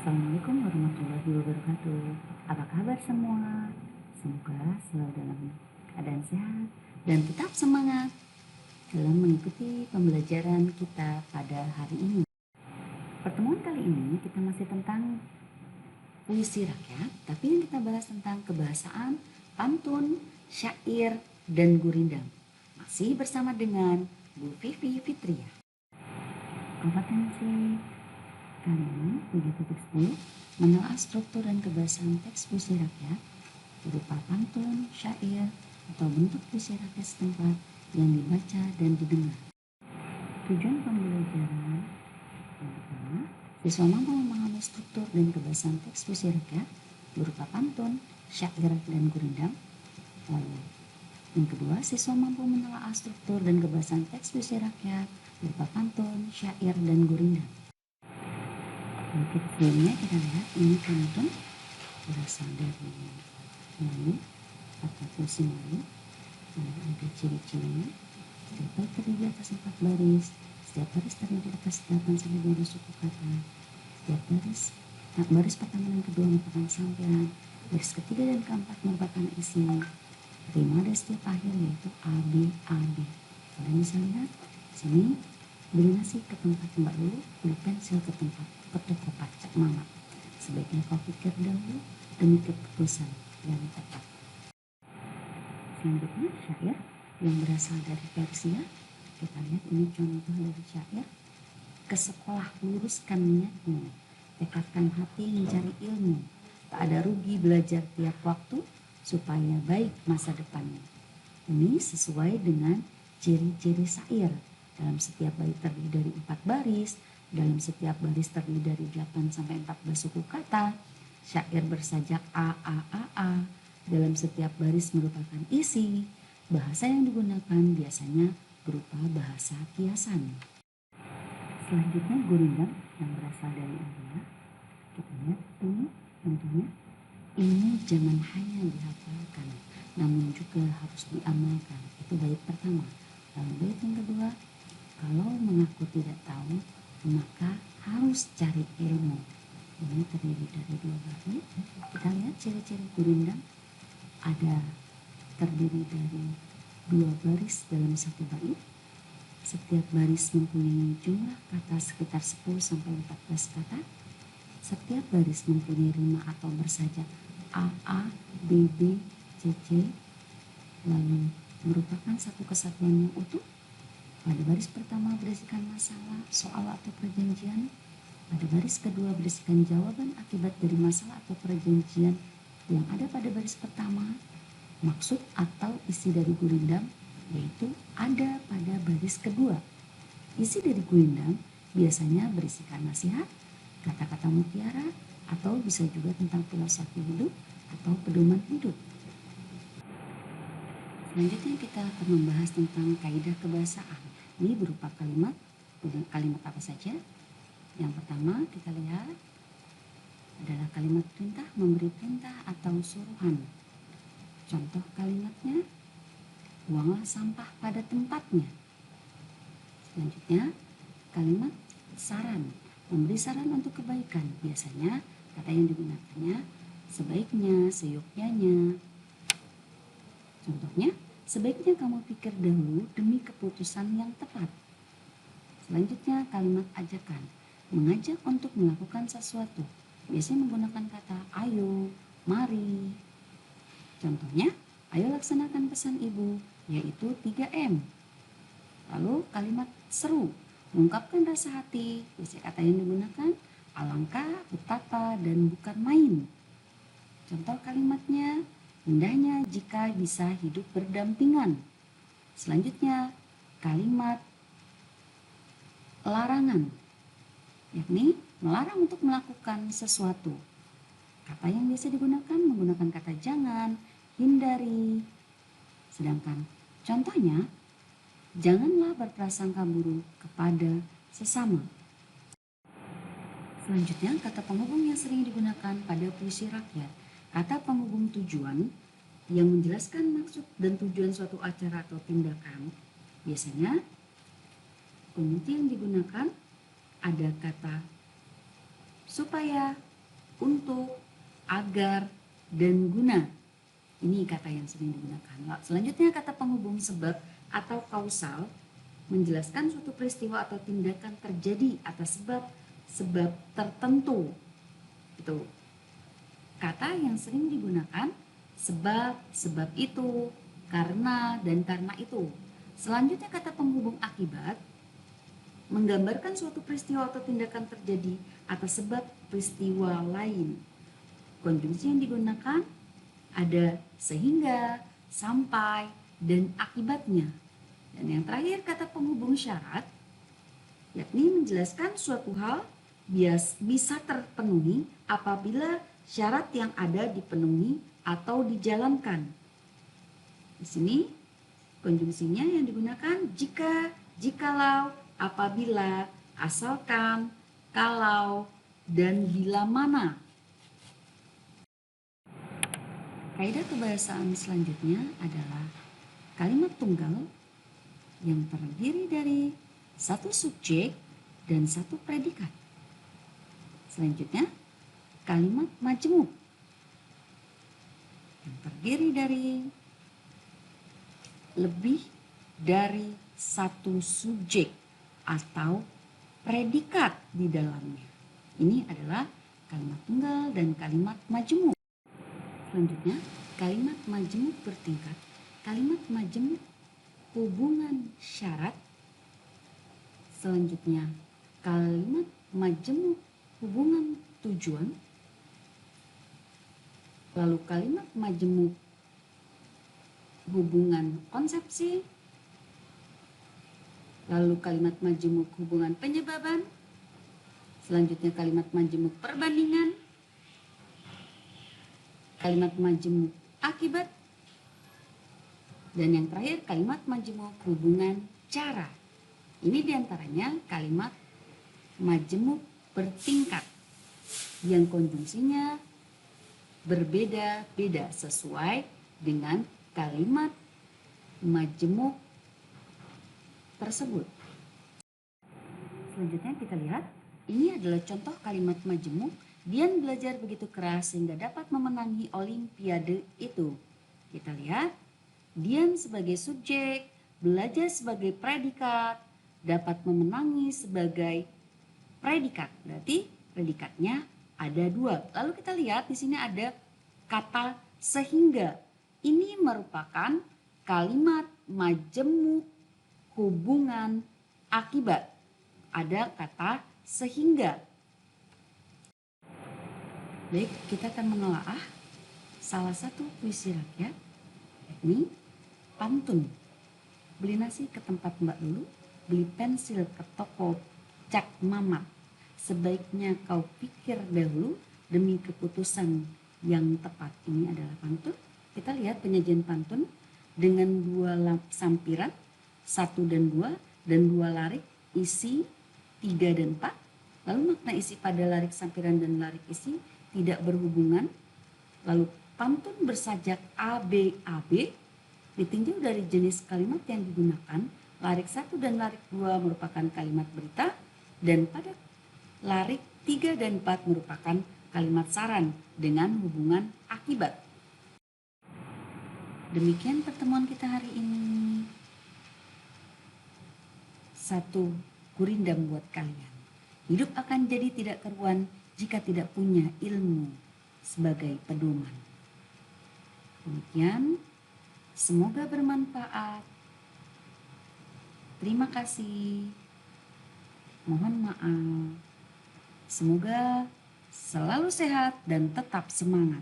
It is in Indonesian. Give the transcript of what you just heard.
Assalamualaikum warahmatullahi wabarakatuh. Apa kabar semua? Semoga selalu dalam keadaan sehat dan tetap semangat dalam mengikuti pembelajaran kita pada hari ini. Pertemuan kali ini kita masih tentang puisi rakyat, tapi yang kita bahas tentang kebahasaan, pantun, syair, dan gurindam. Masih bersama dengan Bu Vivi Fitria. Kompetensi kali ini 7.10 menelaah struktur dan kebahasaan teks puisi rakyat berupa pantun, syair, atau bentuk puisi rakyat setempat yang dibaca dan didengar. Tujuan pembelajaran yang pertama, siswa mampu memahami struktur dan kebahasaan teks puisi rakyat berupa pantun, syair, dan gurindam. Lalu yang kedua, siswa mampu menelaah struktur dan kebahasaan teks puisi rakyat berupa pantun, syair, dan gurindam. Untuk sebelumnya kita lihat ini pantun berasal dari Melayu atau puisi Melayu. Ada ciri-cirinya. Setiap bait terdiri atas 4 baris. Setiap baris terdiri atas 8 sampai 12 suku kata. Setiap baris pertama dan kedua merupakan sampaian. Baris ketiga dan keempat merupakan isi. Rima dari setiap akhir yaitu A, B, A, B. Kalian bisa lihat sini. Beli nasi ke tempat Mbak dulu, beli pensil ke tempat toko pacak Mama. Sebaiknya kau pikir dahulu demi keputusan yang tepat. Selanjutnya syair yang berasal dari Persia. Kita lihat ini contoh dari syair. Ke sekolah luruskan niatmu, tekadkan hati mencari ilmu. Tak ada rugi belajar tiap waktu supaya baik masa depannya. Ini sesuai dengan ciri-ciri syair. Dalam setiap bait terdiri dari 4 baris, dalam setiap baris terdiri dari 8 sampai 14 suku kata, syair bersajak A, A, A, A, dalam setiap baris merupakan isi, bahasa yang digunakan biasanya berupa bahasa kiasan. Selanjutnya gurindam yang berasal dari India. Kita lihat ini contohnya. Ini jangan hanya dihafalkan, namun juga harus diamalkan. Itu bait pertama. Lalu bait yang kedua, kalau mengaku tidak tahu, maka harus cari ilmu. Ini terdiri dari 2 bait. Kita lihat ciri-ciri gurindam. Ada terdiri dari 2 baris dalam 1 bait. Setiap baris mempunyai jumlah kata sekitar 10 sampai 14 kata. Setiap baris mempunyai rima atau bersajak A, A, B, B, C, C. Lalu merupakan satu kesatuan yang utuh. Pada baris pertama berisikan masalah, soal atau perjanjian. Pada baris kedua berisikan jawaban akibat dari masalah atau perjanjian yang ada pada baris pertama. Maksud atau isi dari gurindam yaitu ada pada baris kedua. Isi dari gurindam biasanya berisikan nasihat, kata-kata mutiara, atau bisa juga tentang filosofi hidup atau pedoman hidup. Selanjutnya kita akan membahas tentang kaidah kebahasaan. Ini berupa kalimat apa saja. Yang pertama kita lihat adalah kalimat perintah, memberi perintah atau suruhan. Contoh kalimatnya, buanglah sampah pada tempatnya. Selanjutnya kalimat saran, memberi saran untuk kebaikan. Biasanya kata yang digunakannya sebaiknya, seyogyanya. Contohnya, sebaiknya kamu pikir dahulu demi keputusan yang tepat. Selanjutnya kalimat ajakan, mengajak untuk melakukan sesuatu. Biasanya menggunakan kata ayo, mari. Contohnya, ayo laksanakan pesan ibu, yaitu 3M. Lalu kalimat seru, mengungkapkan rasa hati. Biasanya kata yang digunakan alangkah, betapa, dan bukan main. Contoh kalimatnya, indahnya jika bisa hidup berdampingan. Selanjutnya, kalimat larangan, yakni melarang untuk melakukan sesuatu. Kata yang biasa digunakan menggunakan kata jangan, hindari. Sedangkan contohnya, janganlah berprasangka buruk kepada sesama. Selanjutnya, kata penghubung yang sering digunakan pada puisi rakyat. Kata penghubung tujuan yang menjelaskan maksud dan tujuan suatu acara atau tindakan. Biasanya kunci yang digunakan ada kata supaya, untuk, agar, dan guna. Ini kata yang sering digunakan. Selanjutnya kata penghubung sebab atau kausal menjelaskan suatu peristiwa atau tindakan terjadi atas sebab tertentu. Itu kata yang sering digunakan sebab itu, karena, dan karena itu. Selanjutnya kata penghubung akibat menggambarkan suatu peristiwa atau tindakan terjadi atas sebab peristiwa lain. Konjungsi yang digunakan ada sehingga, sampai, dan akibatnya. Dan yang terakhir kata penghubung syarat, yakni menjelaskan suatu hal bisa terpenuhi apabila syarat yang ada dipenuhi atau dijalankan. Di sini konjungsinya yang digunakan jika, jikalau, apabila, asalkan, kalau, dan bila mana. Kaidah kebahasaan selanjutnya adalah kalimat tunggal yang terdiri dari satu subjek dan satu predikat. Selanjutnya, kalimat majemuk yang terdiri dari lebih dari satu subjek atau predikat di dalamnya. Ini adalah kalimat tunggal dan kalimat majemuk. Selanjutnya, kalimat majemuk bertingkat. Kalimat majemuk hubungan syarat. Selanjutnya, kalimat majemuk hubungan tujuan. Lalu kalimat majemuk hubungan konsepsi. Lalu kalimat majemuk hubungan penyebaban. Selanjutnya kalimat majemuk perbandingan. Kalimat majemuk akibat, dan yang terakhir kalimat majemuk hubungan cara. Ini diantaranya kalimat majemuk bertingkat yang konjungsinya berbeda-beda sesuai dengan kalimat majemuk tersebut. Selanjutnya kita lihat, ini adalah contoh kalimat majemuk. Dian belajar begitu keras sehingga dapat memenangi olimpiade itu. Kita lihat, Dian sebagai subjek, belajar sebagai predikat, dapat memenangi sebagai predikat. Berarti predikatnya ada dua. Lalu kita lihat di sini ada kata sehingga. Ini merupakan kalimat majemuk hubungan akibat. Ada kata sehingga. Baik, kita akan menelaah salah satu puisi rakyat, yakni pantun. Beli nasi ke tempat Mbak Lulu, beli pensil ke toko Cak Mamat. Sebaiknya kau pikir dahulu demi keputusan yang tepat. Ini adalah pantun. Kita lihat penyajian pantun dengan dua sampiran, 1 dan 2, dan 2 larik isi 3 dan 4. Lalu makna isi pada larik sampiran dan larik isi tidak berhubungan. Lalu pantun bersajak ABAB ditinjau dari jenis kalimat yang digunakan. Larik 1 dan larik 2 merupakan kalimat berita, dan pada larik 3 dan 4 merupakan kalimat saran dengan hubungan akibat. Demikian pertemuan kita hari ini. Satu gurindam buat kalian. Hidup akan jadi tidak karuan jika tidak punya ilmu sebagai pedoman. Demikian, semoga bermanfaat. Terima kasih. Mohon maaf. Semoga selalu sehat dan tetap semangat.